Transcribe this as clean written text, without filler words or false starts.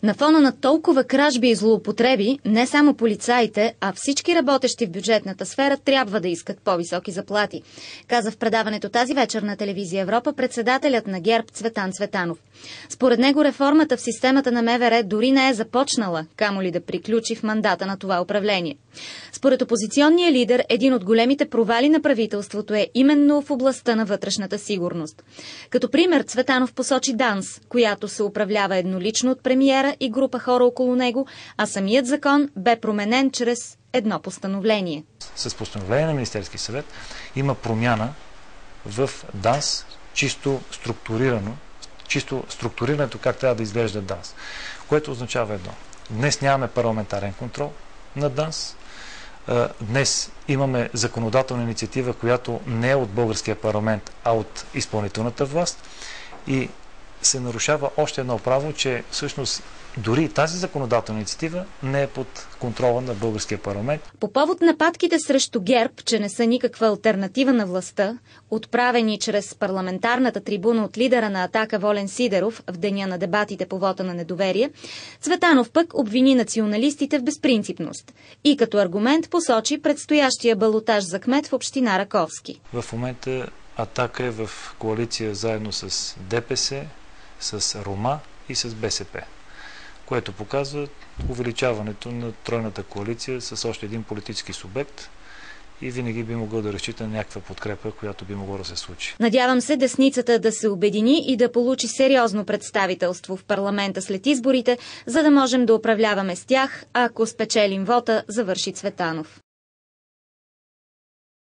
На фона на толкова кражби и злоупотреби, не само полицаите, а всички работещи в бюджетната сфера трябва да искат по-високи заплати, каза в предаването тази вечер на телевизия Европа председателят на ГЕРБ Цветан Цветанов. Според него реформата в системата на МВР дори не е започнала, камо ли да приключи в мандата на това управление. Според опозиционния лидер, един от големите провали на правителството е именно в областта на вътрешната сигурност. Като пример Цветанов посочи ДАНС, която се управлява еднолично от премиера и група хора около него, а самият закон бе променен чрез едно постановление. С постановление на Министерски съвет има промяна в ДАНС, чисто структурирането как трябва да изглежда ДАНС, което означава едно. Днес нямаме парламентарен контрол на ДАНС. Днес имаме законодателна инициатива, която не е от българския парламент, а от изпълнителната власт и се нарушава още едно право, че всъщност дори тази законодателна инициатива не е под контрола на българския парламент. По повод нападките срещу ГЕРБ, че не са никаква алтернатива на властта, отправени чрез парламентарната трибуна от лидера на Атака Волен Сидеров в деня на дебатите по вота на недоверие, Цветанов пък обвини националистите в безпринципност и като аргумент посочи предстоящия балотаж за кмет в община Раковски. В момента Атака е в коалиция заедно с ДПС, с Рома и с БСП, което показва увеличаването на тройната коалиция с още един политически субект и винаги би могъл да разчита на някаква подкрепа, която би могло да се случи. Надявам се десницата да се обедини и да получи сериозно представителство в парламента след изборите, за да можем да управляваме с тях, ако спечелим вота, завърши Цветанов.